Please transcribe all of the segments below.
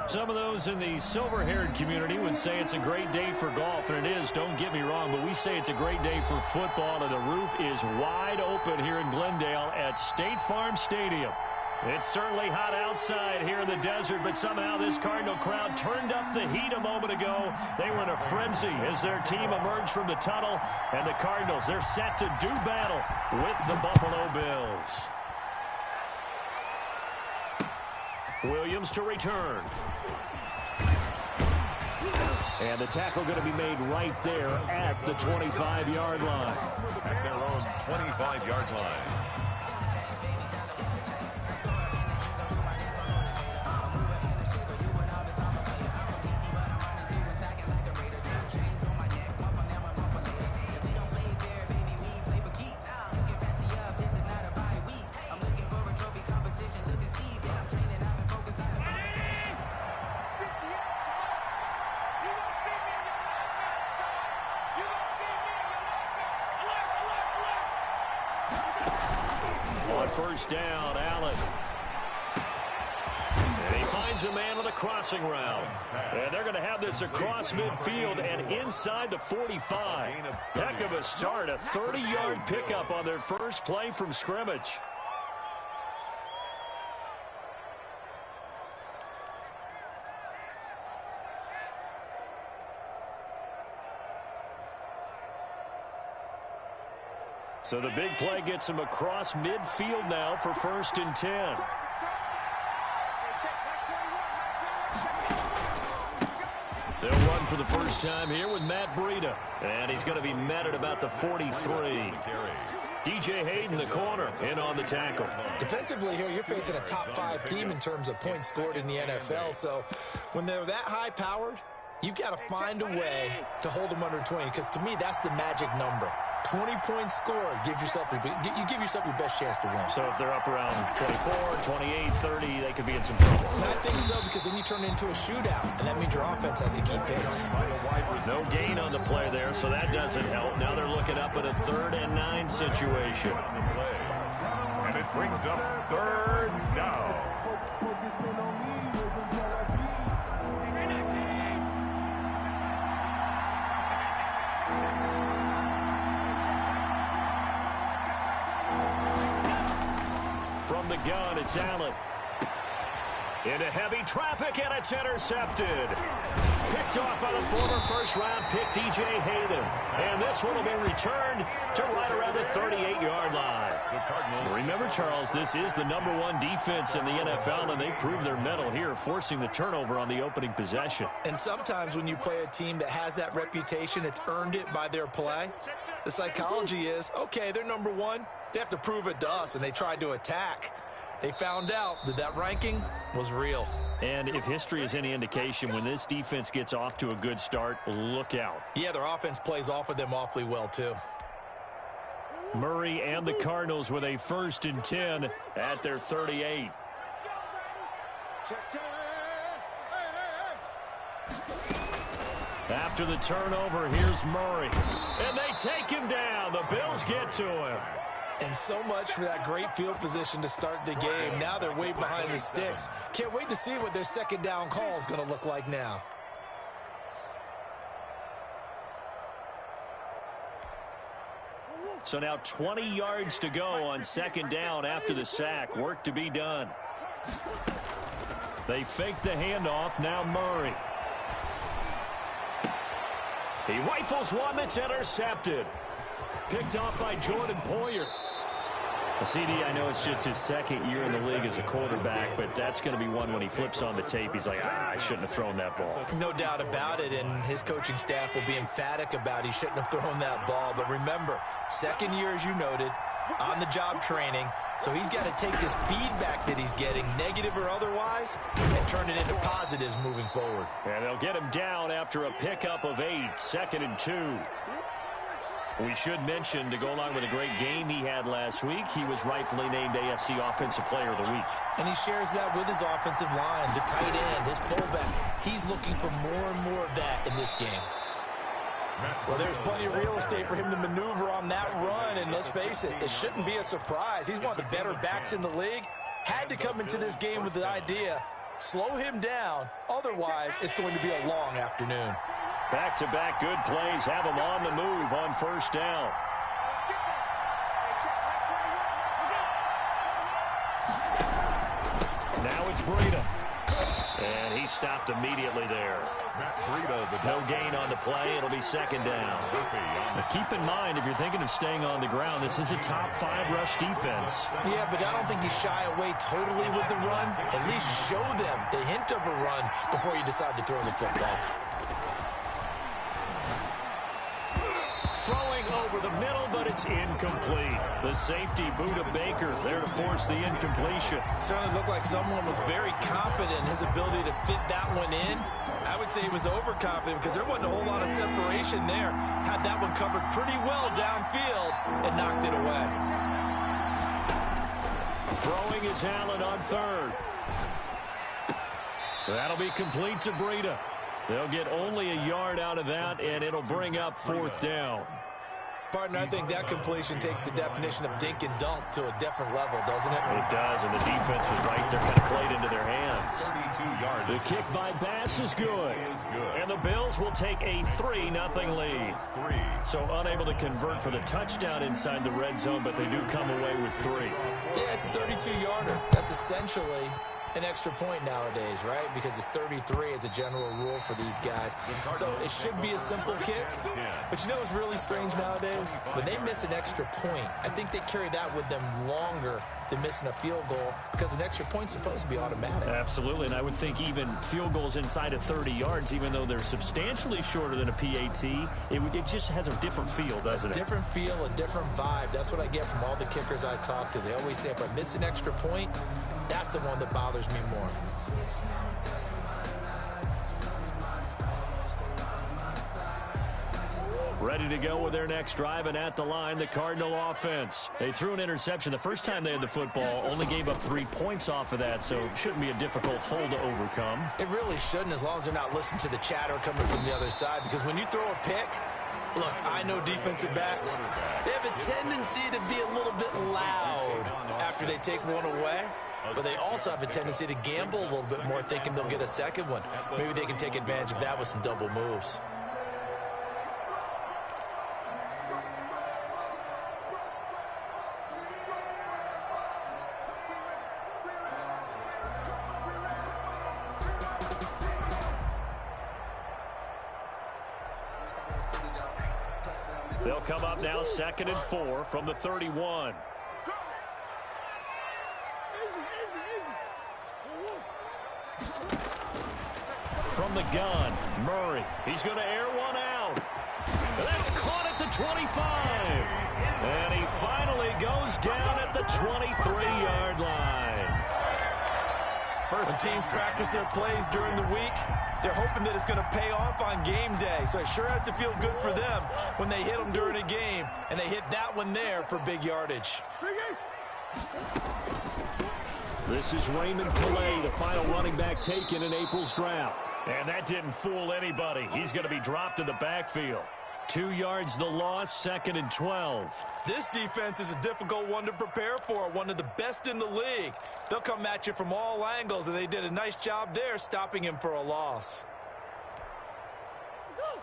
Some of those in the silver-haired community would say it's a great day for golf, and it is, don't get me wrong, but we say it's a great day for football, and the roof is wide open here in Glendale at State Farm Stadium. It's certainly hot outside here in the desert, but somehow this Cardinal crowd turned up the heat a moment ago. They were in a frenzy as their team emerged from the tunnel, and the Cardinals, they're set to do battle with the Buffalo Bills. Williams to return. And the tackle going to be made right there at the 25-yard line. At their own 25-yard line. First down, Allen. And he finds a man on the crossing route. And they're going to have this across midfield and inside the 45. Heck of a start, a 30-yard pickup on their first play from scrimmage. So the big play gets him across midfield now for 1st and 10. They'll run for the first time here with Matt Breida. And he's going to be met at about the 43. DJ Hayden, the corner, in on the tackle. Defensively here, you're facing a top-5 team in terms of points scored in the NFL. So when they're that high-powered, you've got to find a way to hold them under 20. Because to me, that's the magic number. 20-point score, you give yourself your best chance to win. So if they're up around 24, 28, 30, they could be in some trouble. And I think so, because then you turn it into a shootout, and that means your offense has to keep pace. No gain on the play there, so that doesn't help. Now they're looking up at a 3rd and 9 situation. And it brings up 3rd down. From the gun, it's Allen. Into heavy traffic, and it's intercepted. Picked off by the former first-round pick, DJ Hayden. And this one will be returned to right around the 38-yard line. Remember, Charles, this is the #1 defense in the NFL, and they proved their mettle here, forcing the turnover on the opening possession. And sometimes when you play a team that has that reputation, it's earned it by their play. The psychology is, okay, they're #1. They have to prove it to us, and they tried to attack. They found out that that ranking was real. And if history is any indication, when this defense gets off to a good start, look out. Yeah, their offense plays off of them awfully well, too. Murray and the Cardinals with a 1st and 10 at their 38. After the turnover, here's Murray. And they take him down. The Bills get to him. And so much for that great field position to start the game. Now they're way behind the sticks. Can't wait to see what their 2nd down call is going to look like now. So now 20 yards to go on 2nd down after the sack. Work to be done. They fake the handoff. Now Murray. He rifles one that's intercepted. Picked off by Jordan Poyer. CD, I know it's just his 2nd year in the league as a quarterback, but that's going to be one when he flips on the tape. He's like, I shouldn't have thrown that ball. No doubt about it, and his coaching staff will be emphatic about he shouldn't have thrown that ball. But remember, 2nd year, as you noted, on-the-job training, so he's got to take this feedback that he's getting, negative or otherwise, and turn it into positives moving forward. And they'll get him down after a pickup of 8, 2nd and 2. We should mention, to go along with a great game he had last week, he was rightfully named AFC Offensive Player of the Week. And he shares that with his offensive line, the tight end, his fullback. He's looking for more and more of that in this game. Well, there's plenty of real estate for him to maneuver on that run, and let's face it, it shouldn't be a surprise. He's one of the better backs in the league. Had to come into this game with the idea Slow him down. Otherwise, it's going to be a long afternoon. Back-to-back good plays have him on the move on first down. Now it's Breida. And he stopped immediately there. No gain on the play. It'll be second down. But keep in mind, if you're thinking of staying on the ground, this is a top 5 rush defense. Yeah, but I don't think you shy away totally with the run. At least show them the hint of a run before you decide to throw the football. Throwing over the middle, but it's incomplete. The safety, Budda Baker, there to force the incompletion. Certainly looked like someone was very confident in his ability to fit that one in. I would say he was overconfident because there wasn't a whole lot of separation there. Had that one covered pretty well downfield and knocked it away. Throwing is Allen on third. That'll be complete to Breida. They'll get only a yard out of that, and it'll bring up fourth down. Partner, I think that completion takes the definition of dink and dunk to a different level, doesn't it? It does, and the defense was right there, kind of played into their hands. The kick by Bass is good. And the Bills will take a 3-0 lead. So unable to convert for the touchdown inside the red zone, but they do come away with 3. Yeah, it's a 32-yarder. That's essentially an extra point nowadays, right? Because it's 33 as a general rule for these guys. So it should be a simple kick. But you know what's really strange nowadays? When they miss an extra point, I think they carry that with them longer than missing a field goal because an extra point's supposed to be automatic. Absolutely, and I would think even field goals inside of 30 yards, even though they're substantially shorter than a PAT, it just has a different feel, doesn't it? Different feel, a different vibe. That's what I get from all the kickers I talk to. They always say if I miss an extra point, that's the one that bothers me more. Ready to go with their next drive, and at the line, the Cardinal offense. They threw an interception the first time they had the football, only gave up 3 points off of that, so it shouldn't be a difficult hole to overcome. It really shouldn't, as long as they're not listening to the chatter coming from the other side, because when you throw a pick, look, I know defensive backs, they have a tendency to be a little bit loud after they take one away. But they also have a tendency to gamble a little bit more, thinking they'll get a second one. Maybe they can take advantage of that with some double moves. They'll come up now 2nd and 4 from the 31. From the gun, Murray. He's going to air one out. That's caught at the 25. And he finally goes down at the 23-yard line. When teams practice their plays during the week, they're hoping that it's going to pay off on game day. So it sure has to feel good for them when they hit them during a game. And they hit that one there for big yardage. This is Raymond Calais, the final running back taken in April's draft. And that didn't fool anybody. He's going to be dropped in the backfield. 2 yards the loss, 2nd and 12. This defense is a difficult one to prepare for, one of the best in the league. They'll come at you from all angles, and they did a nice job there stopping him for a loss.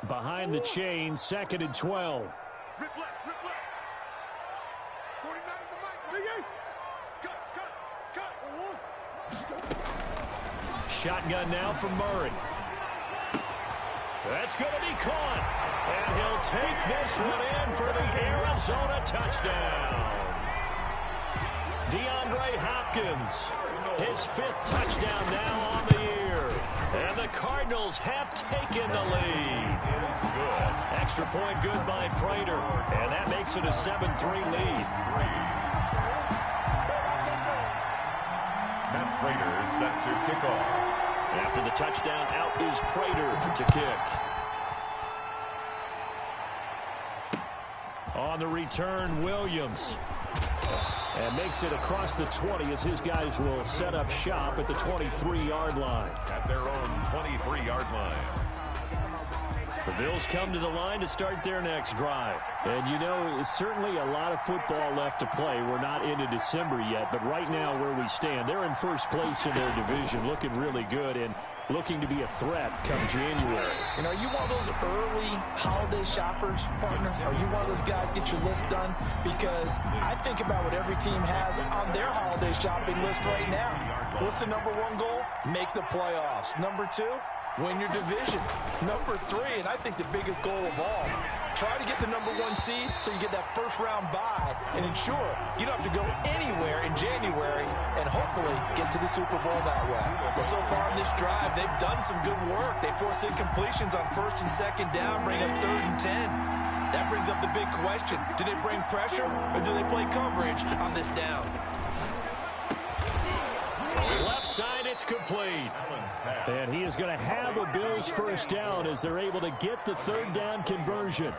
Behind the chain, 2nd and 12. Rip left. 49 the mic. Cut. Shotgun now from Murray. That's going to be caught. And he'll take this one in for the Arizona touchdown. DeAndre Hopkins, his 5th touchdown now on the year. And the Cardinals have taken the lead. Extra point good by Prater. And that makes it a 7-3 lead. Matt Prater is set to kick off. After the touchdown, out is Prater to kick. On the return, Williams. And makes it across the 20 as his guys will set up shop at the 23-yard line. At their own 23-yard line. The Bills come to the line to start their next drive. And, you know, certainly a lot of football left to play. We're not into December yet, but right now where we stand, they're in first place in their division, looking really good and looking to be a threat come January. And are you one of those early holiday shoppers, partner? Are you one of those guys get your list done? Because I think about what every team has on their holiday shopping list right now. What's the number one goal? Make the playoffs. Number two, win your division. Number three, and I think the biggest goal of all, try to get the number one seed so you get that first round bye and ensure you don't have to go anywhere in January and hopefully get to the Super Bowl that way. Well, so far in this drive, they've done some good work. They force incompletions on first and second down, bring up 3rd and 10. That brings up the big question. Do they bring pressure or do they play coverage on this down? Left side, it's complete. And he is going to have a Bills first down as they're able to get the 3rd down conversion.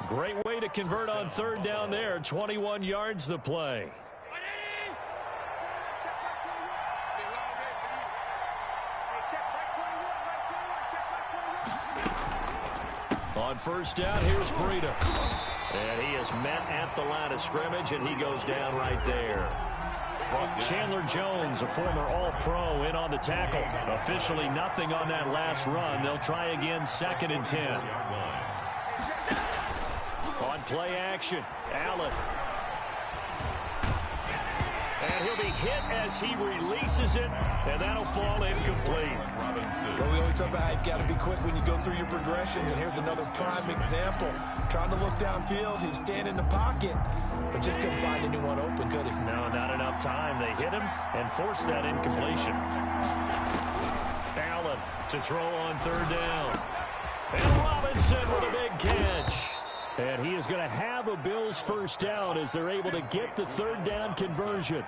Great way to convert on 3rd down there. 21 yards the play. On first down, here's Breida. And he is met at the line of scrimmage, and he goes down right there. Chandler Jones, a former All-Pro, in on the tackle. Officially nothing on that last run. They'll try again, 2nd and 10. On play action, Allen. And he'll be hit as he releases it, and that'll fall incomplete. Well, we always talk about how you've got to be quick when you go through your progressions, and here's another prime example. Trying to look downfield, he was standing in the pocket, but just couldn't find anyone open, could he? No, not enough time. They hit him and forced that incompletion. Allen to throw on 3rd down. And Robinson with a big catch. And he is going to have a Bills first down as they're able to get the 3rd down conversion.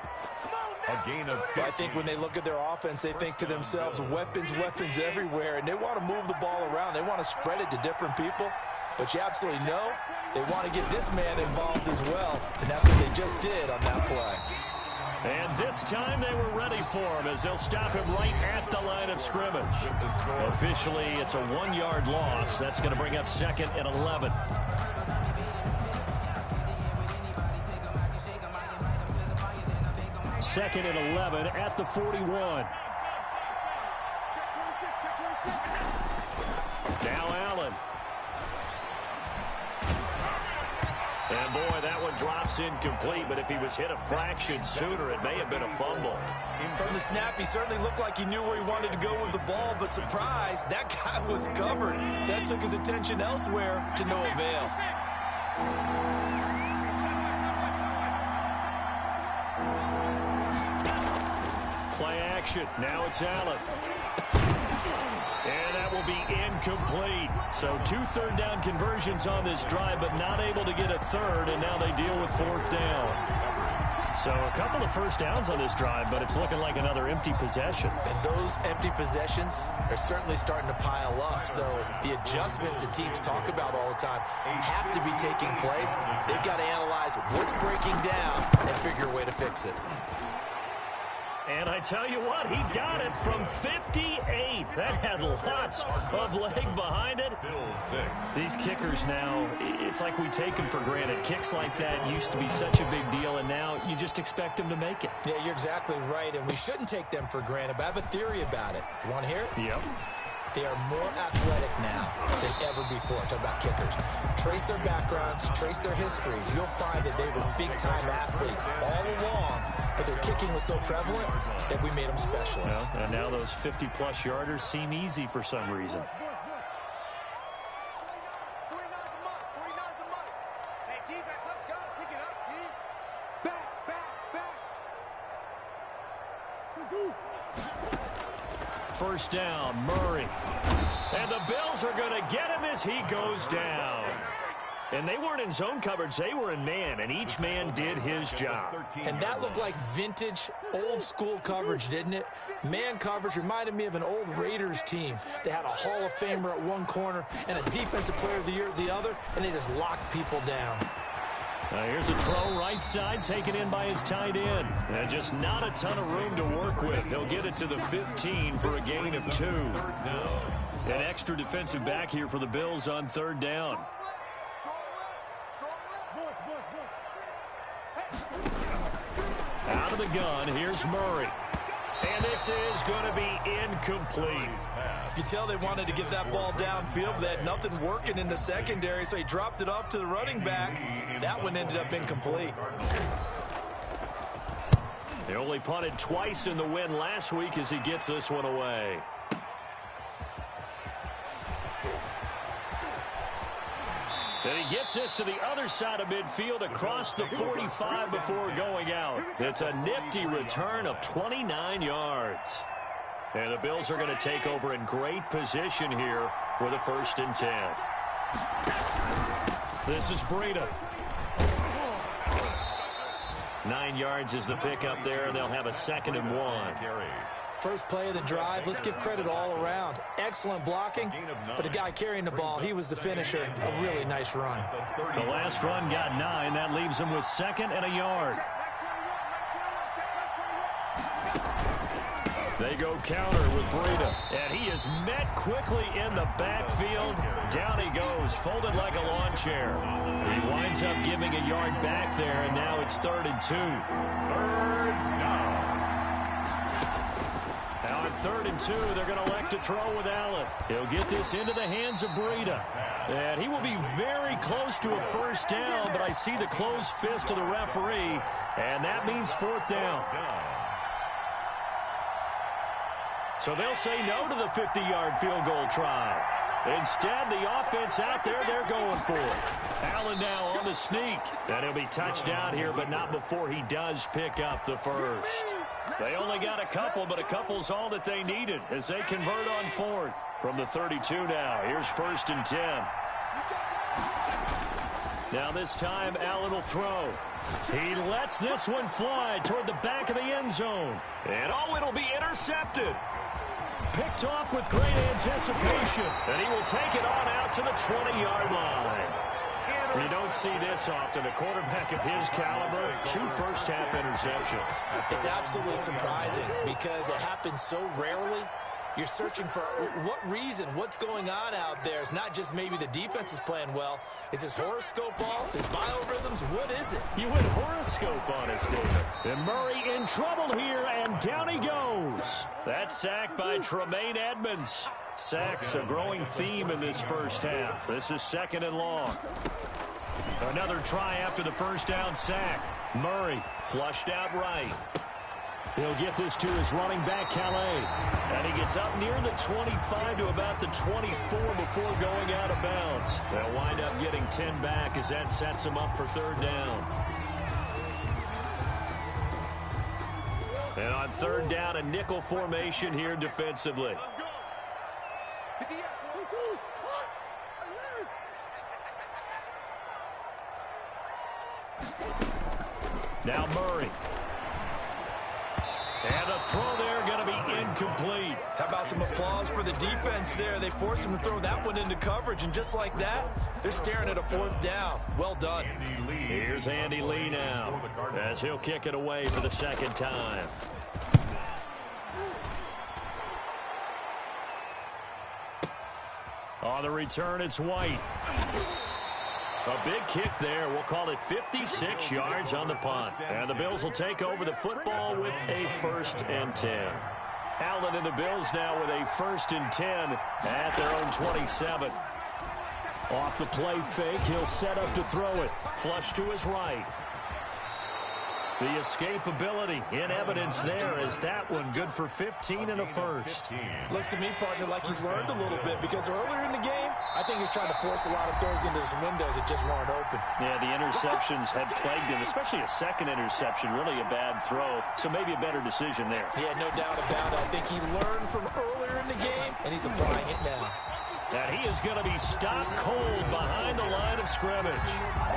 A gain of 15. I think when they look at their offense, they think to themselves, weapons everywhere, and they want to move the ball around. They want to spread it to different people. But you absolutely know they want to get this man involved as well, and that's what they just did on that play. And this time they were ready for him as they'll stop him right at the line of scrimmage. Officially, it's a 1-yard loss. That's going to bring up 2nd and 11. Second and 11 at the 41. Now Allen. And boy, that one drops incomplete, but if he was hit a fraction sooner, it may have been a fumble. From the snap, he certainly looked like he knew where he wanted to go with the ball, but surprise, that guy was covered. So that took his attention elsewhere to no avail. Play action. Now it's Allen. And that will be incomplete. So 2 3rd down conversions on this drive, but not able to get a 3rd, and now they deal with 4th down. So a couple of first downs on this drive, but it's looking like another empty possession. And those empty possessions are certainly starting to pile up. So the adjustments that teams talk about all the time have to be taking place. They've got to analyze what's breaking down and figure a way to fix it. And I tell you what, he got it from 58. That had lots of leg behind it. These kickers now, it's like we take them for granted. Kicks like that used to be such a big deal, and now you just expect them to make it. Yeah, you're exactly right, and we shouldn't take them for granted, but I have a theory about it. You want to hear it? Yep. They are more athletic now than ever before. Talk about kickers. Trace their backgrounds, trace their histories. You'll find that they were big-time athletes all along, but their kicking was so prevalent that we made them specialists. Well, and now those 50-plus yarders seem easy for some reason. First down, Murray. And the Bills are going to get him as he goes down. And they weren't in zone coverage. They were in man, and each man did his job. And that looked like vintage, old-school coverage, didn't it? Man coverage reminded me of an old Raiders team. They had a Hall of Famer at one corner and a Defensive Player of the Year at the other, and they just locked people down. Here's a throw right side taken in by his tight end. And just not a ton of room to work with. He'll get it to the 15 for a gain of 2. An extra defensive back here for the Bills on 3rd down. Out of the gun, here's Murray. And this is going to be incomplete. You can tell they wanted to get that ball downfield, but they had nothing working in the secondary, so he dropped it off to the running back. That one ended up incomplete. They only punted twice in the win last week as he gets this one away. And he gets this to the other side of midfield across the 45 before going out. It's a nifty return of 29 yards. And the Bills are going to take over in great position here with a 1st and 10. This is Breida. 9 yards is the pickup there, and they'll have a 2nd and 1. First play of the drive, let's give credit all around. Excellent blocking, but the guy carrying the ball, he was the finisher. A really nice run. The last run got 9. That leaves him with 2nd and a yard. They go counter with Breida, and he is met quickly in the backfield. Down he goes, folded like a lawn chair. He winds up giving a yard back there, and now it's 3rd and 2. Now on 3rd and 2, they're going to elect to throw with Allen. He'll get this into the hands of Breida. And he will be very close to a 1st down, but I see the closed fist of the referee, and that means 4th down. So they'll say no to the 50-yard field goal try. Instead, the offense out there, they're going for it. Allen now on the sneak. And he'll be touched down here, but not before he does pick up the 1st. They only got a couple, but a couple's all that they needed as they convert on 4th. From the 32 now, here's 1st and 10. Now this time, Allen will throw. He lets this one fly toward the back of the end zone. And it'll be intercepted. Picked off with great anticipation. And he will take it on out to the 20-yard line. You don't see this often. A quarterback of his caliber, 2 first-half interceptions. It's absolutely surprising because it happens so rarely. You're searching for what reason, what's going on out there. It's not just maybe the defense is playing well. Is his horoscope off? His biorhythms? What is it? You went horoscope on us, David. And Murray in trouble here, and down he goes. That's sacked by Tremaine Edmonds. Sacks a growing theme in this first half. This is 2nd and long. Another try after the 1st down sack. Murray flushed out right. He'll get this to his running back, Calais. And he gets up near the 25 to about the 24 before going out of bounds. They'll wind up getting 10 back as that sets him up for 3rd down. And on 3rd down, a nickel formation here defensively. Now Murray. And a throw there going to be incomplete. How about some applause for the defense there? They forced him to throw that one into coverage, and just like that, they're staring at a 4th down. Well done. Here's Andy Lee now as he'll kick it away for the 2nd time. On the return, it's White. A big kick there. We'll call it 56 yards on the punt. And the Bills will take over the football with a 1st and 10. Allen and the Bills now with a 1st and 10 at their own 27. Off the play fake, he'll set up to throw it. Flush to his right. The escapability in evidence there as that one good for 15 and a 1st. Looks to me, partner, like he's learned a little bit because earlier in the game, I think he's trying to force a lot of throws into some windows that just weren't open. Yeah, the interceptions had plagued him, especially a 2nd interception, really a bad throw. So maybe a better decision there. Yeah, no doubt about it. I think he learned from earlier in the game, and he's applying it now. And he is going to be stopped cold behind the line of scrimmage.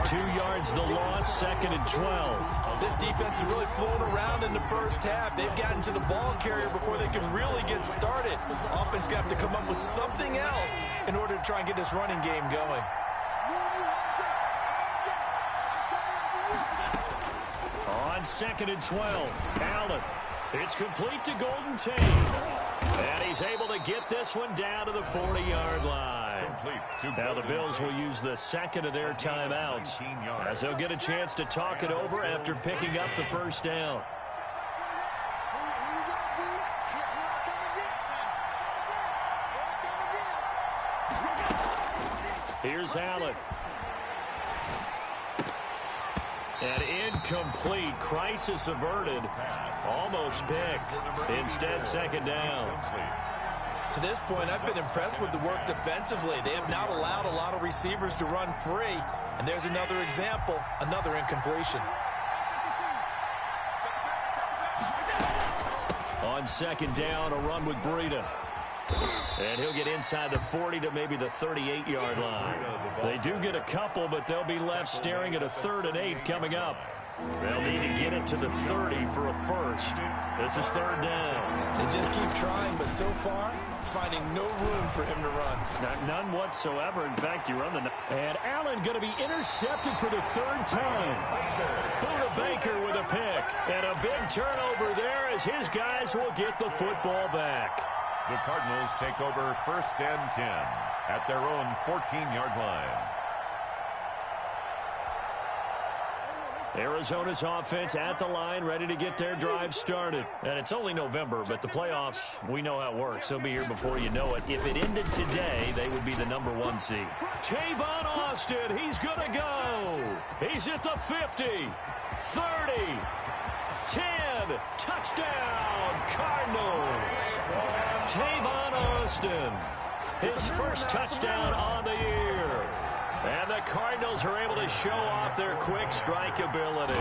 2 yards the loss, 2nd and 12. This defense is really flown around in the first half. They've gotten to the ball carrier before they can really get started. Offense got to come up with something else in order to try and get this running game going. On 2nd and 12, Allen. It's complete to Golden Tate. And he's able to get this one down to the 40-yard line. Now the Bills will use the second of their timeouts as they'll get a chance to talk it over after picking up the first down. Here's Allen. And incomplete. Crisis averted. Almost picked. Instead, second down. To this point, I've been impressed with the work defensively. They have not allowed a lot of receivers to run free. And there's another example, another incompletion. On second down, a run with Breida. And he'll get inside the 40 to maybe the 38-yard line. They do get a couple, but they'll be left staring at a 3rd and 8 coming up. They'll need to get it to the 30 for a first. This is 3rd down. They just keep trying, but so far, finding no room for him to run. None whatsoever. In fact, you run the... And Allen going to be intercepted for the 3rd time. Buda Baker with a pick. And a big turnover there as his guys will get the football back. The Cardinals take over 1st and 10 at their own 14-yard line. Arizona's offense at the line, ready to get their drive started. And it's only November, but the playoffs, we know how it works. They'll be here before you know it. If it ended today, they would be the #1 seed. Tavon Austin, he's going to go. He's at the 50, 30, 10, touchdown, Cardinals. Tavon Austin, his first touchdown on the year. And the Cardinals are able to show off their quick strike ability.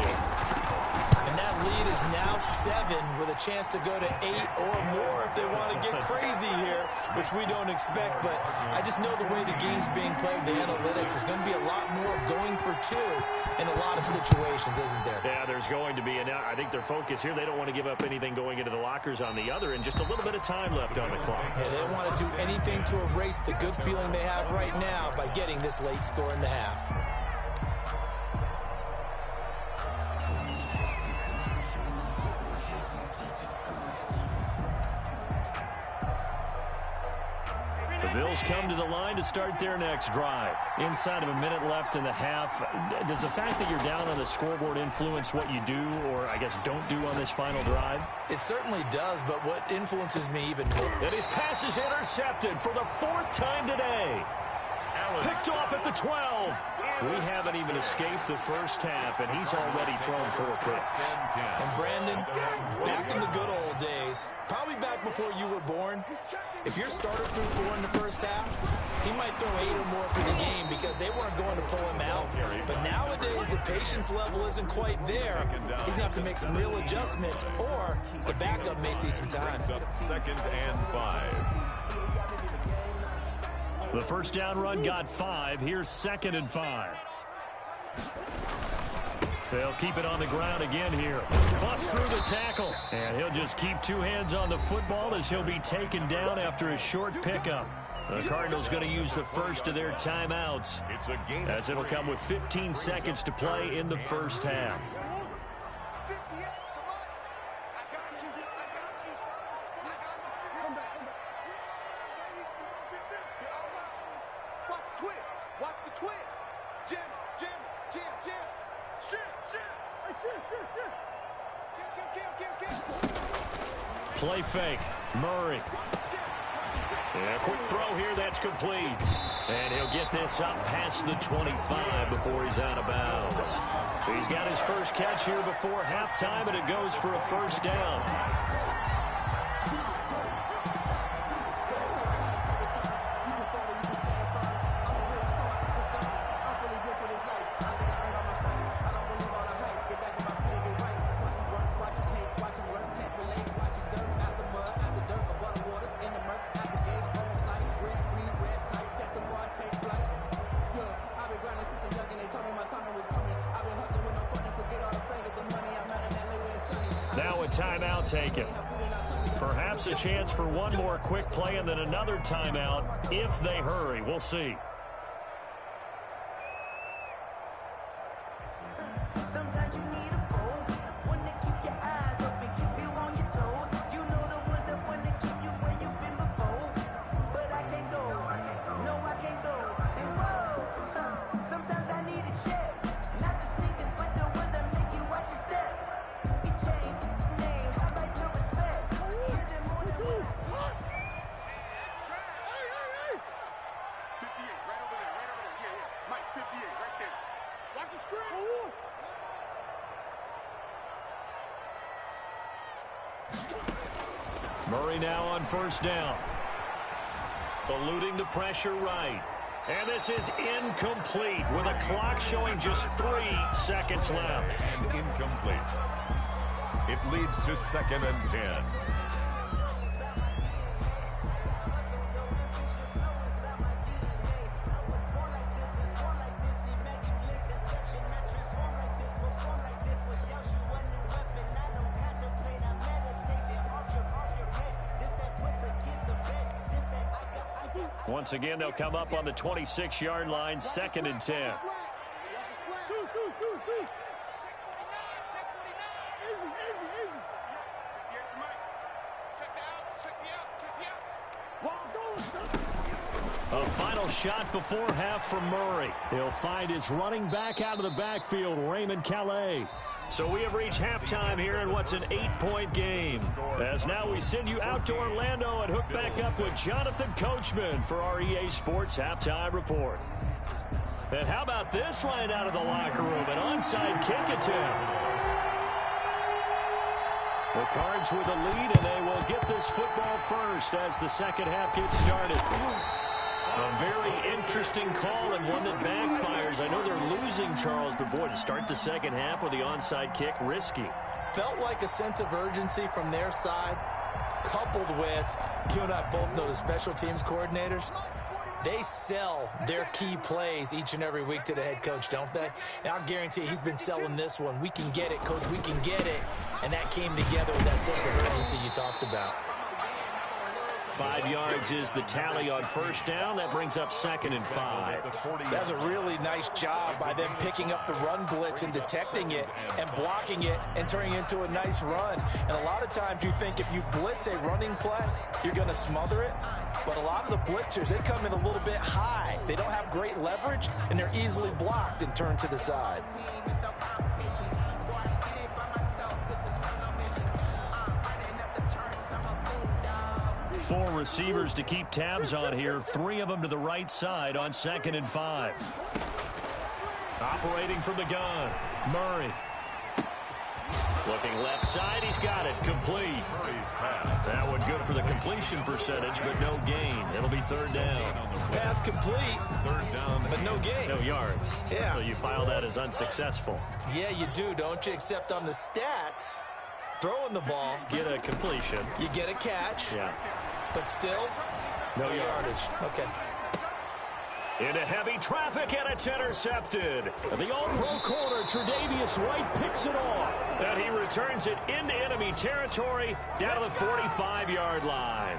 And that lead is now 7 with a chance to go to 8 or more if they want to get crazy here, which we don't expect. But I just know the way the game's being played, the analytics, there's going to be a lot more of going for 2 in a lot of situations, isn't there? Yeah, there's going to be. And I think their focus here, they don't want to give up anything going into the lockers on the other, and just a little bit of time left on the clock. Yeah, they don't want to do anything to erase the good feeling they have right now by getting this late score in the half. The Bills come to the line to start their next drive. Inside of a minute left in the half, does the fact that you're down on the scoreboard influence what you do, or I guess don't do on this final drive? It certainly does, but what influences me even more... And his pass is intercepted for the 4th time today. Picked off at the 12. We haven't even escaped the first half, and he's already thrown 4 picks. And Brandon, back in the good old days, probably back before you were born, if your starter threw 4 in the first half, he might throw 8 or more for the game because they weren't going to pull him out. But nowadays, the patience level isn't quite there. He's going to have to make some real adjustments, or the backup may see some time. 2nd and 5. The first down run got 5. Here's 2nd and 5. They'll keep it on the ground again here. Bust through the tackle. And he'll just keep 2 hands on the football as he'll be taken down after a short pickup. The Cardinals going to use the first of their timeouts as it'll come with 15 seconds to play in the first half. Play fake. Murray. And a quick throw here. That's complete. And he'll get this up past the 25 before he's out of bounds. He's got his first catch here before halftime, and it goes for a first down. Now a timeout taken. Perhaps a chance for one more quick play and then another timeout if they hurry. We'll see. Murray now on first down. Eluding the pressure right. And this is incomplete with a clock showing just 3 seconds left. And incomplete. It leads to 2nd and 10. Once again, they'll come up on the 26-yard line, 2nd and 10. A final shot before half from Murray. He'll find his running back out of the backfield, Raymond Calais. So we have reached halftime here in what's an 8-point game. As now we send you out to Orlando and hook back up with Jonathan Coachman for our EA Sports Halftime Report. And how about this right out of the locker room? An onside kick attempt. The Cards with a lead, and they will get this football first as the second half gets started. A very interesting call and one that backfires. I know they're losing, Charles, but boy, to start the second half with the onside kick, risky. Felt like a sense of urgency from their side, coupled with, you and I both know the special teams coordinators, they sell their key plays each and every week to the head coach, don't they? And I'll guarantee he's been selling this one. We can get it, coach, we can get it. And that came together with that sense of urgency you talked about. 5 yards is the tally on first down. That brings up 2nd and 5. That's a really nice job by them picking up the run blitz and detecting it and blocking it and turning it into a nice run. And a lot of times you think if you blitz a running play, you're going to smother it. But a lot of the blitzers, they come in a little bit high. They don't have great leverage, and they're easily blocked and turned to the side. 4 receivers to keep tabs on here. 3 of them to the right side on 2nd and 5. Operating from the gun, Murray. Looking left side, he's got it, complete. That one good for the completion percentage, but no gain. It'll be 3rd down. Pass complete, 3rd down, but no gain. No yards. Yeah. So you file that as unsuccessful. Yeah, you do, don't you? Except on the stats, throwing the ball, Get a completion. you get a catch, Yeah. but still, No yardage. Okay. Into heavy traffic, and it's intercepted. The all-pro corner, Tre'Davious White, picks it off. And he returns it into enemy territory down to the 45-yard line.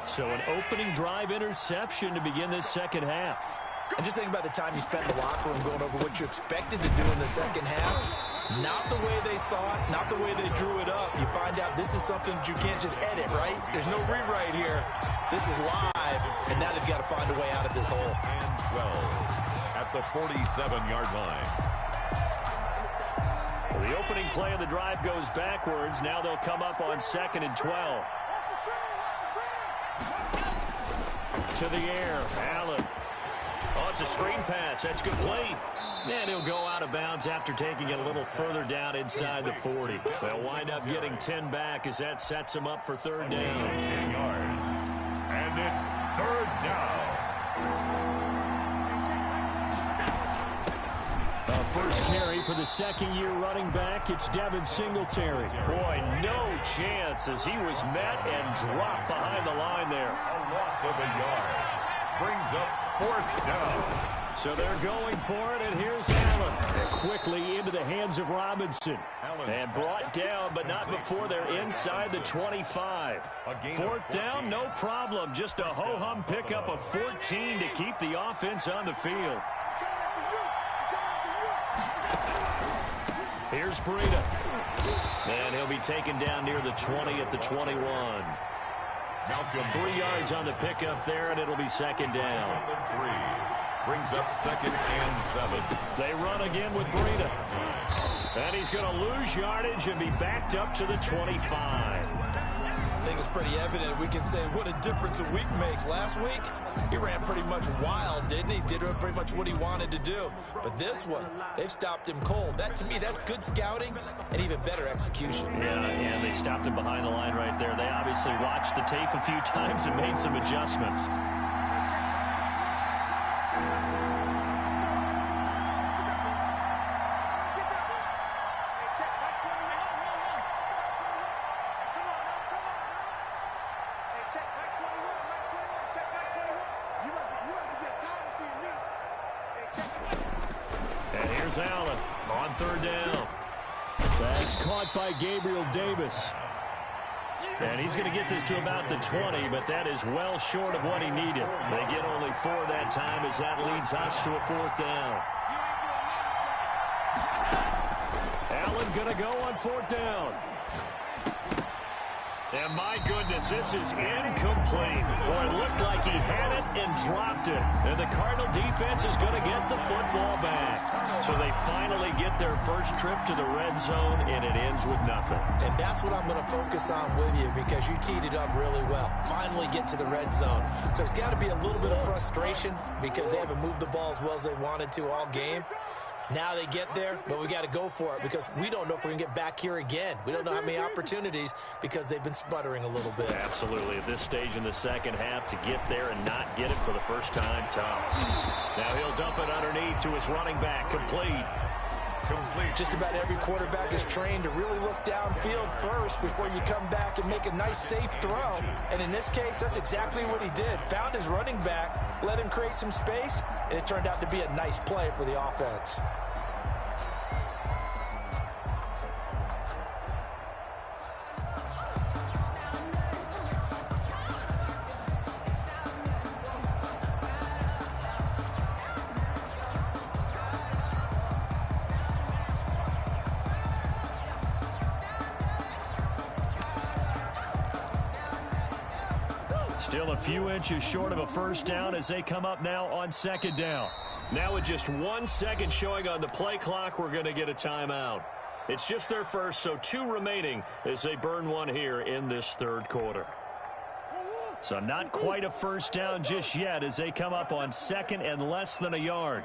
So an opening drive interception to begin this second half. And just think about the time you spent in the locker room going over what you expected to do in the second half. Not the way they saw it, not the way they drew it up. You find out this is something that you can't just edit, right? There's no rewrite here. This is live, and now they've got to find a way out of this hole. and 12 at the 47-yard line. Well, the opening play of the drive goes backwards. Now they'll come up on 2nd and 12. To the air, Allen. Oh, it's a screen pass. That's complete. And he'll go out of bounds after taking it a little further down inside the 40. They'll wind up getting 10 back as that sets them up for 3rd down. 10 yards. And it's 3rd down. First carry for the second-year running back. It's Devin Singletary. Boy, no chance as he was met and dropped behind the line there. A loss of a yard. Brings up 4th down. So they're going for it, and here's Allen. Quickly into the hands of Robinson. And brought down, but not before they're inside the 25. 4th down, no problem. Just a ho-hum pickup of 14 to keep the offense on the field. Here's Breida. And he'll be taken down near the 20 at the 21. Malcolm 3 yards on the pickup there, and it'll be 2nd down. 3. Brings up 2nd and 7. They run again with Breida. And he's going to lose yardage and be backed up to the 25. think it's pretty evident. We can say what a difference a week makes. Last week, he ran pretty much wild, didn't he? Did pretty much what he wanted to do. But this one, they've stopped him cold. That, to me, that's good scouting and even better execution. Yeah, and they stopped him behind the line right there. They obviously watched the tape a few times and made some adjustments. And here's Allen on third down. That's caught by Gabriel Davis. And he's going to get this to about the 20, but that is well short of what he needed. They get only 4 that time as that leads us to a 4th down. Allen going to go on 4th down. And my goodness, this is incomplete. Boy, it looked like he had it and dropped it. And the Cardinal defense is going to get the football back. So they finally get their first trip to the red zone, and it ends with nothing. And that's what I'm going to focus on with you because you teed it up really well. Finally get to the red zone. So there's got to be a little bit of frustration because they haven't moved the ball as well as they wanted to all game. Now they get there, but we got to go for it because we don't know if we're going to get back here again. We don't know how many opportunities because they've been sputtering a little bit. Absolutely. At this stage in the second half, to get there and not get it for the first time, tough. Now he'll dump it underneath to his running back. Complete. Just about every quarterback is trained to really look downfield first before you come back and make a nice, safe throw. And in this case, that's exactly what he did. Found his running back, let him create some space, and it turned out to be a nice play for the offense. Still a few inches short of a first down as they come up now on second down. Now with just 1 second showing on the play clock, we're going to get a timeout. It's just their first, so 2 remaining as they burn one here in this third quarter. So not quite a first down just yet as they come up on second and less than a yard.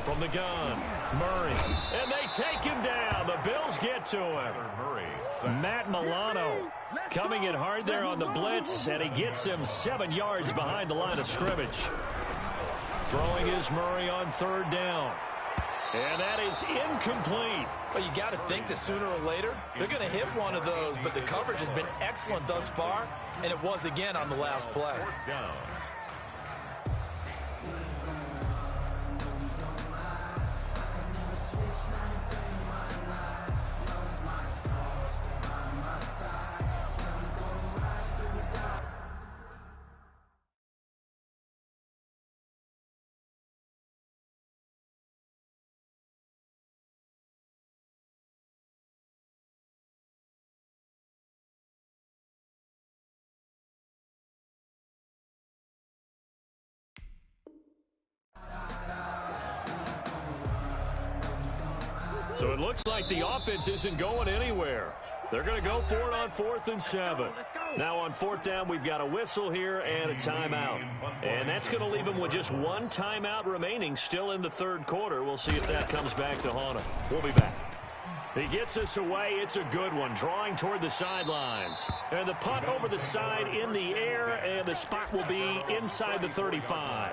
From the gun, Murray, and they take him down. The Bills get to him. Matt Milano coming in hard there on the blitz, and he gets him 7 yards behind the line of scrimmage. Throwing is Murray on third down. And that is incomplete. Well, you got to think that sooner or later, they're going to hit one of those, but the coverage has been excellent thus far, and it was again on the last play. So it looks like the offense isn't going anywhere. They're going to go for it on 4th and 7. Now on 4th down, we've got a whistle here and a timeout. And that's going to leave them with just 1 timeout remaining still in the third quarter. We'll see if that comes back to haunt him. We'll be back. He gets us away. It's a good one, drawing toward the sidelines. And the punt over the side in the air, and the spot will be inside the 35.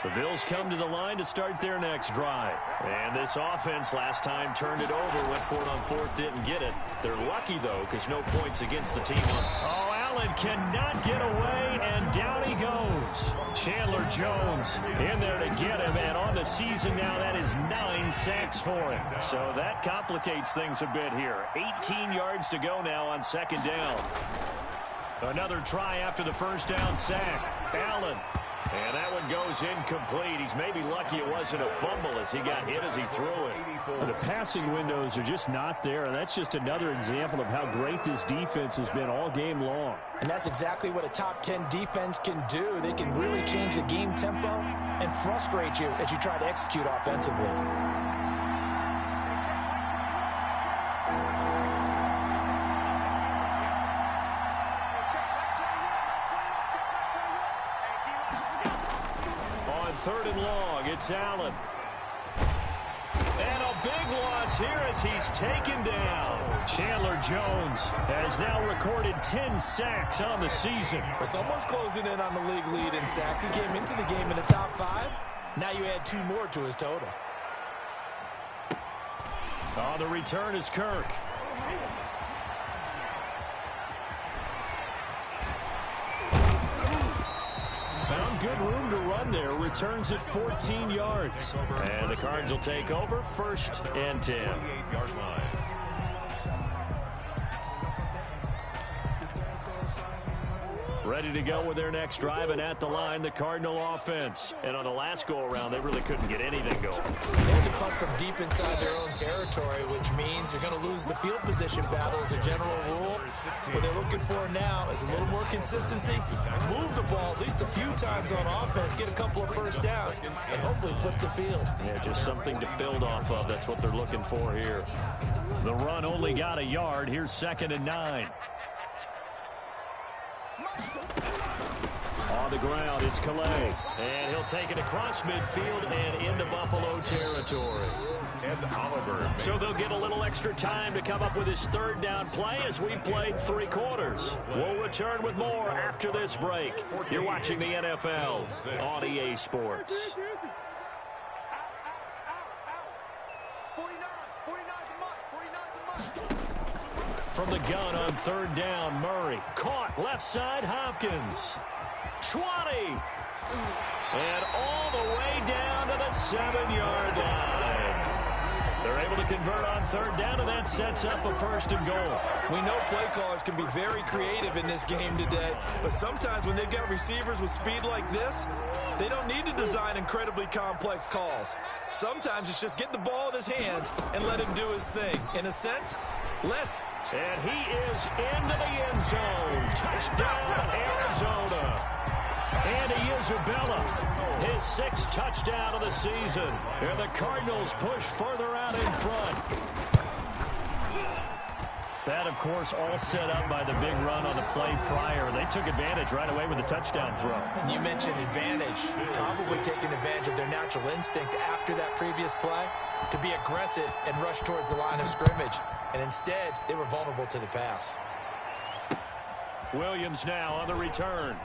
The Bills come to the line to start their next drive. And this offense last time turned it over, went for it on 4th, didn't get it. They're lucky, though, because no points against the team. Oh, Allen cannot get away, and down he goes. Chandler Jones in there to get him, and on the season now, that is 9 sacks for him. So that complicates things a bit here. 18 yards to go now on second down. Another try after the first down sack. Allen And that one goes incomplete. He's maybe lucky it wasn't a fumble as he got hit as he threw it. The passing windows are just not there, and that's just another example of how great this defense has been all game long. And that's exactly what a top 10 defense can do. They can really change the game tempo and frustrate you as you try to execute offensively. Third and long, it's Allen. And a big loss here as he's taken down. Chandler Jones has now recorded 10 sacks on the season. Well, someone's closing in on the league lead in sacks. He came into the game in the top 5. Now you add 2 more to his total. On the return is Kirk. Found good room to run there. Returns at 14 yards. And the Cards will take over, 1st and 10. Yard line. Ready to go with their next drive, and at the line, the Cardinal offense. And on the last go-around, they really couldn't get anything going. They had to punt from deep inside their own territory, which means you're going to lose the field position battle as a general rule. What they're looking for now is a little more consistency, move the ball at least a few times on offense, get a couple of first downs, and hopefully flip the field. Yeah, just something to build off of. That's what they're looking for here. The run only got a yard. Here's 2nd and 9. On the ground, it's Calais. And he'll take it across midfield and into Buffalo territory. Ed Oliver. So they'll get a little extra time to come up with his 3rd down play as we played 3 quarters. We'll return with more after this break. You're watching the NFL on EA Sports. From the gun on 3rd down, Murray. Caught left side, Hopkins. 20. And all the way down to the 7-yard line. They're able to convert on 3rd down, and that sets up a 1st and goal. We know play callers can be very creative in this game today, but sometimes when they've got receivers with speed like this, they don't need to design incredibly complex calls. Sometimes it's just get the ball in his hand and let him do his thing. In a sense, less. And he is into the end zone. Touchdown, Arizona. Andy Isabella, his 6th touchdown of the season. And the Cardinals push further out in front. That, of course, all set up by the big run on the play prior. They took advantage right away with the touchdown throw. And you mentioned advantage. Probably taking advantage of their natural instinct after that previous play to be aggressive and rush towards the line of scrimmage. And instead, they were vulnerable to the pass. Williams now on the return.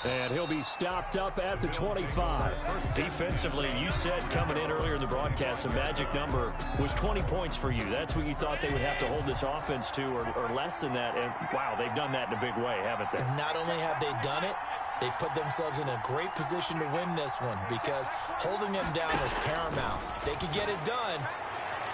And he'll be stopped up at the 25. Defensively, you said coming in earlier in the broadcast, the magic number was 20 points for you. That's what you thought they would have to hold this offense to, or less than that. And, wow, they've done that in a big way, haven't they? And not only have they done it, they put themselves in a great position to win this one because holding them down was paramount. If they could get it done,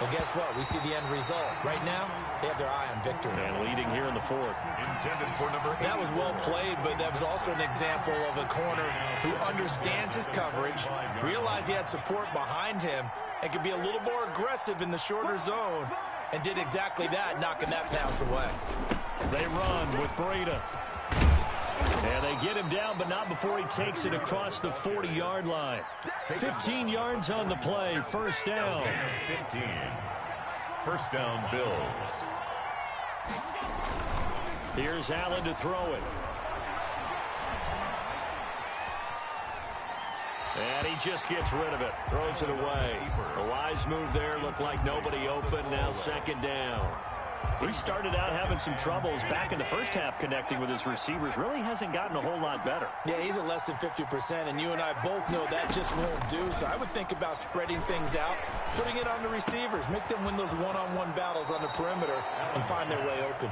well, guess what? We see the end result. Right now, they have their eye on victory. And leading here in the 4th. Intended for number 8. That was well played, but that was also an example of a corner who understands his coverage, realized he had support behind him, and could be a little more aggressive in the shorter zone, and did exactly that, knocking that pass away. They run with Breida. And they get him down, but not before he takes it across the 40-yard line. 15 yards on the play, 1st down. 15. 1st down, Bills. Here's Allen to throw it. And he just gets rid of it. Throws it away. A wise move there. Looked like nobody open. Now 2nd down. He started out having some troubles back in the first half connecting with his receivers. Really hasn't gotten a whole lot better. Yeah, he's at less than 50%, and you and I both know that just won't do. So I would think about spreading things out, putting it on the receivers, make them win those one-on-one battles on the perimeter and find their way open.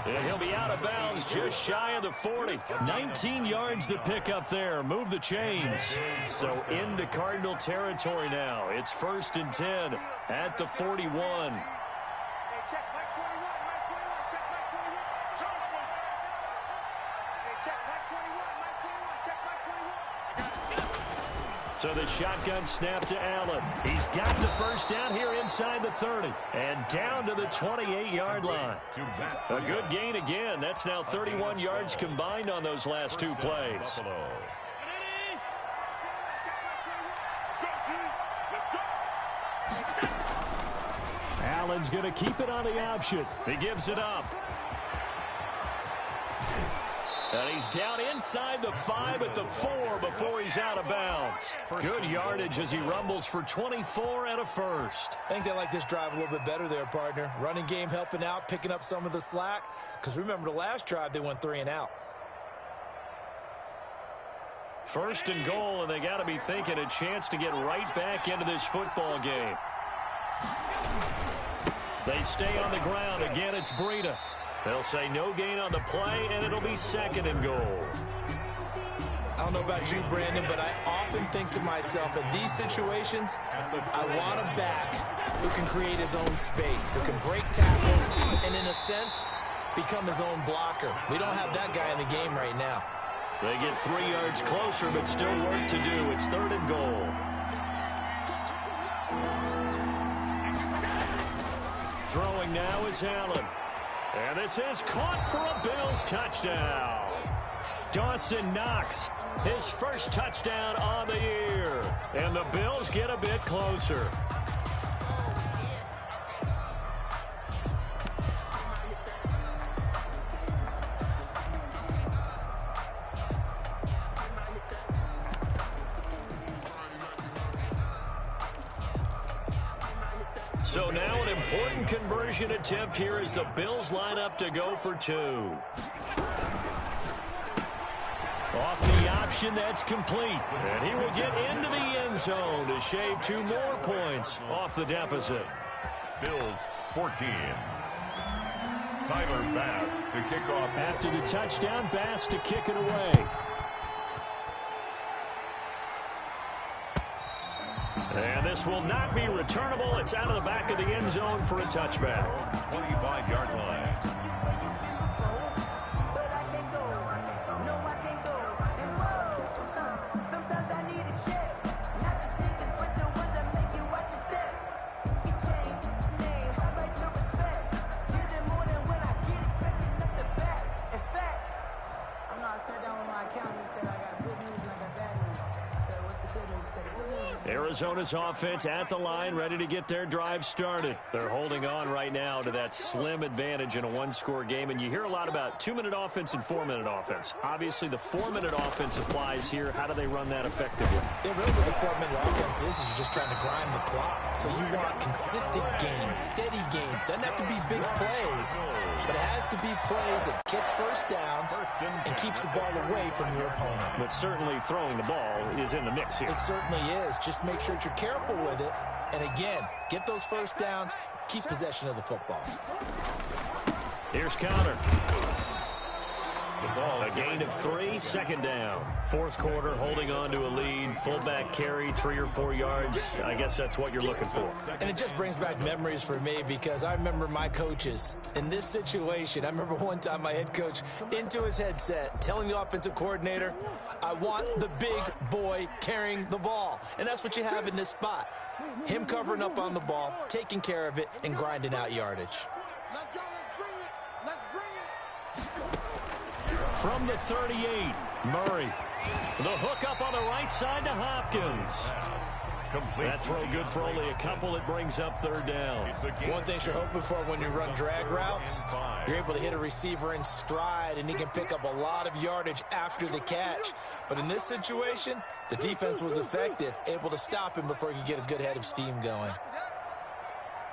And he'll be out of bounds just shy of the 40. 19 yards to pick up there. Move the chains. So into Cardinal territory now. It's 1st and 10 at the 41. So the shotgun snap to Allen. He's got the first down here inside the 30 and down to the 28-yard line. A good gain again. That's now 31 yards combined on those last two plays. Allen's going to keep it on the option. He gives it up. And he's down inside the 5 at the 4 before he's out of bounds. Good yardage as he rumbles for 24 and a first. I think they like this drive a little bit better there, partner. Running game helping out, picking up some of the slack. Because remember the last drive, they went 3 and out. First and goal, and they got to be thinking a chance to get right back into this football game. They stay on the ground. Again, it's Breida. They'll say no gain on the play, and it'll be second and goal. I don't know about you, Brandon, but I often think to myself, in these situations, I want a back who can create his own space, who can break tackles, and in a sense, become his own blocker. We don't have that guy in the game right now. They get 3 yards closer, but still work to do. It's third and goal. Throwing now is Allen. And this is caught for a Bills touchdown. Dawson Knox, his first touchdown on the year. And the Bills get a bit closer. So now an important conversion attempt here as the Bills line up to go for 2. Off the option, that's complete. And he will get into the end zone to shave 2 more points off the deficit. Bills 14. Tyler Bass to kick off. After the touchdown, Bass to kick it away. And this will not be returnable. It's out of the back of the end zone for a touchback. 25-yard line. Arizona's offense at the line, ready to get their drive started. They're holding on right now to that slim advantage in a one-score game, and you hear a lot about 2-minute offense and 4-minute offense. Obviously, the 4-minute offense applies here. How do they run that effectively? Yeah, really what the 4-minute offense is you're just trying to grind the clock. So you want consistent gains, steady gains. Doesn't have to be big plays, but it has to be plays that gets first downs and keeps the ball away from your opponent. But certainly throwing the ball is in the mix here. It certainly is. Just make sure that you're careful with it. And again, get those first downs, keep possession of the football. Here's counter. The ball, a gain of 3, second down. Fourth quarter, holding on to a lead. Fullback carry, 3 or 4 yards. I guess that's what you're looking for. And it just brings back memories for me because I remember my coaches in this situation. I remember one time my head coach into his headset telling the offensive coordinator, I want the big boy carrying the ball. And that's what you have in this spot. Him covering up on the ball, taking care of it, and grinding out yardage. Let's go. Let's bring it. From the 38, Murray. The hook up on the right side to Hopkins. That throw good for only a couple. It brings up third down. One thing you're hoping for when you run drag routes, you're able to hit a receiver in stride, and he can pick up a lot of yardage after the catch. But in this situation, the defense was effective, able to stop him before he could get a good head of steam going.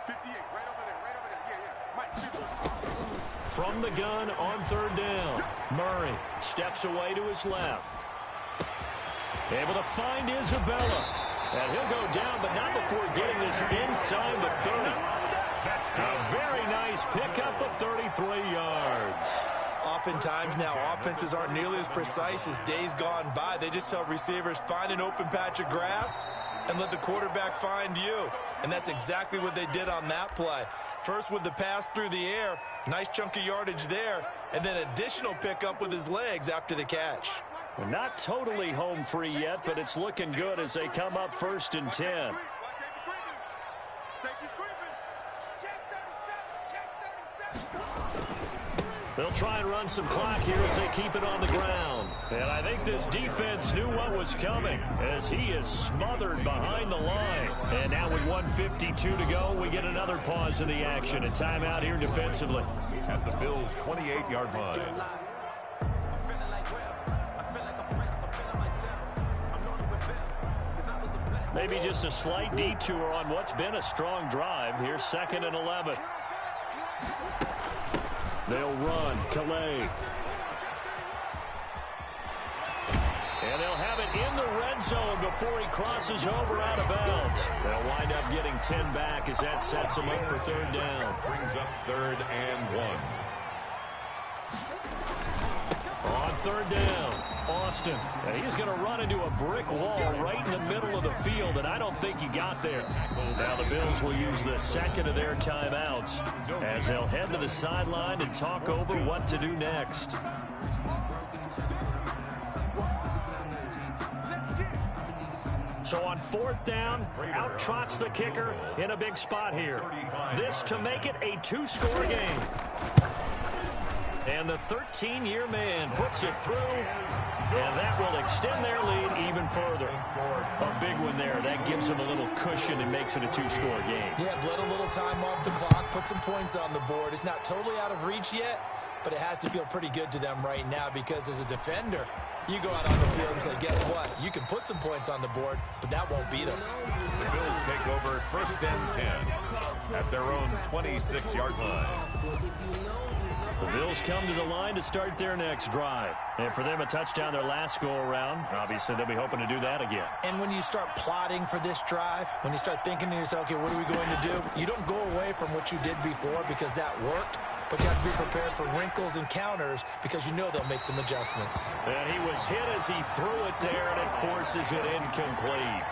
58, right over there. Yeah. From the gun on third down, Murray steps away to his left. Able to find Isabella. And he'll go down, but not before getting this inside the 30. A very nice pickup of 33 yards. Oftentimes now, offenses aren't nearly as precise as days gone by. They just tell receivers, find an open patch of grass and let the quarterback find you. And that's exactly what they did on that play. First with the pass through the air, nice chunk of yardage there. and then additional pickup with his legs after the catch. Well, not totally home free yet, but it's looking good as they come up 1st and 10. They'll try and run some clock here as they keep it on the ground. And I think this defense knew what was coming as he is smothered behind the line. And now with 1:52 to go, we get another pause in the action. A timeout here defensively. At the Bills' 28-yard line. Maybe just a slight detour on what's been a strong drive. Here's 2nd and 11. They'll run. Calais. And they'll have it in the red zone before he crosses over out of bounds. They'll wind up getting 10 back as that sets them up for 3rd down. Brings up 3rd and 1. On 3rd down, Austin. And he's going to run into a brick wall right in the middle of the field, and I don't think he got there. Now the Bills will use the 2nd of their timeouts as they'll head to the sideline and talk over what to do next. So on 4th down, out trots the kicker in a big spot here. This to make it a 2-score game. And the 13-year man puts it through, and that will extend their lead even further. A big one there. That gives them a little cushion and makes it a 2-score game. Yeah, bled a little time off the clock, put some points on the board. It's not totally out of reach yet, but it has to feel pretty good to them right now because as a defender, you go out on the field and say, guess what? You can put some points on the board, but that won't beat us. The Bills take over 1st and 10 at their own 26-yard line. The Bills come to the line to start their next drive. And for them, a touchdown their last go-around. Obviously, they'll be hoping to do that again. And when you start plotting for this drive, when you start thinking to yourself, okay, what are we going to do? You don't go away from what you did before because that worked. But you have to be prepared for wrinkles and counters because you know they'll make some adjustments. And he was hit as he threw it there, and it forces it incomplete.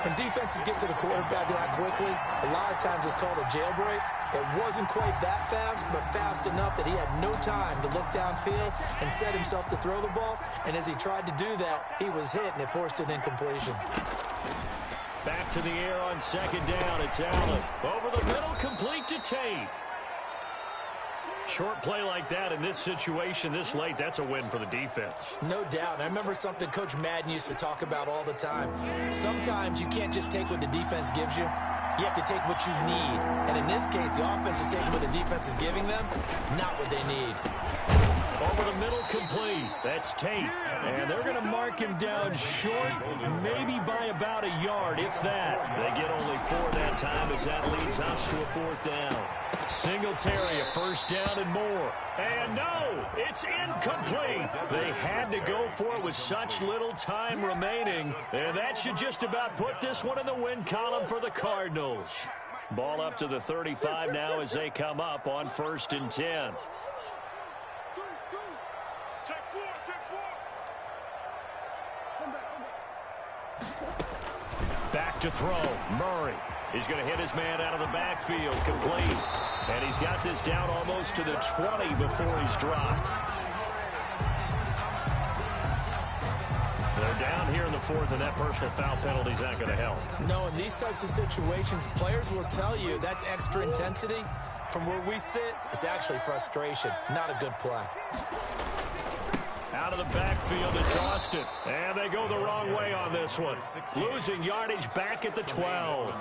When defenses get to the quarterback that quickly, a lot of times it's called a jailbreak. It wasn't quite that fast, but fast enough that he had no time to look downfield and set himself to throw the ball. And as he tried to do that, he was hit, and it forced an incompletion. Back to the air on 2nd down. It's Allen. Over the middle, complete to Tate. Short play like that in this situation this late, that's a win for the defense. No doubt. I remember something Coach Madden used to talk about all the time. Sometimes you can't just take what the defense gives you. You have to take what you need. And in this case, the offense is taking what the defense is giving them, not what they need. Over the middle, complete. That's Tate. And they're going to mark him down short, maybe by about a yard, if that. They get only 4 that time as that leads us to a 4th down. Singletary, a 1st down and more. And no, it's incomplete. They had to go for it with such little time remaining. And that should just about put this one in the win column for the Cardinals. Ball up to the 35 now as they come up on 1st and 10. Back to throw. Murray. He's going to hit his man out of the backfield. Complete. And he's got this down almost to the 20 before he's dropped. They're down here in the 4th, and that personal foul penalty is not going to help. No, in these types of situations, players will tell you that's extra intensity. From where we sit, it's actually frustration. Not a good play. Out of the backfield, it's Austin. And they go the wrong way on this one. Losing yardage back at the 12.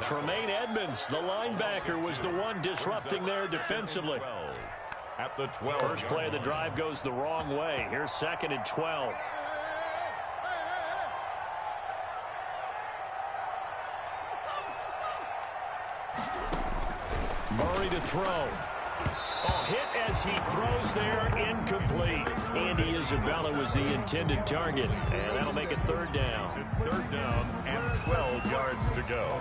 Tremaine Edmonds, the linebacker, was the one disrupting there defensively. At the 12. First play of the drive goes the wrong way. Here's 2nd and 12. Murray to throw. Oh, hit as he throws there, incomplete. Andy Isabella was the intended target, and that'll make it 3rd down. 3rd down and 12 yards to go.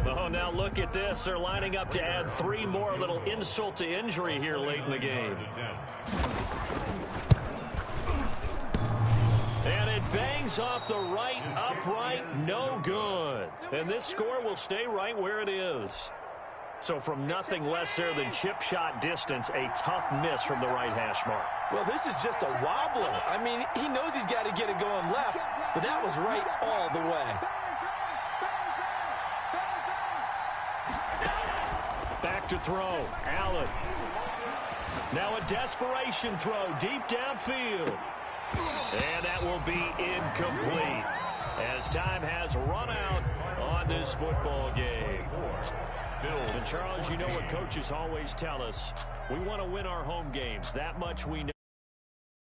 Oh, now look at this. They're lining up to add 3 more. A little insult to injury here late in the game. And it bangs off the right, up No good. And this score will stay right where it is. So from nothing less there than chip shot distance, a tough miss from the right hash mark. Well, this is just a wobbler. I mean, he knows he's got to get it going left, but that was right all the way. Back to throw. Allen. Now a desperation throw deep downfield. And that will be incomplete as time has run out on this football game. And Charles, you know what coaches always tell us. We want to win our home games. That much we know.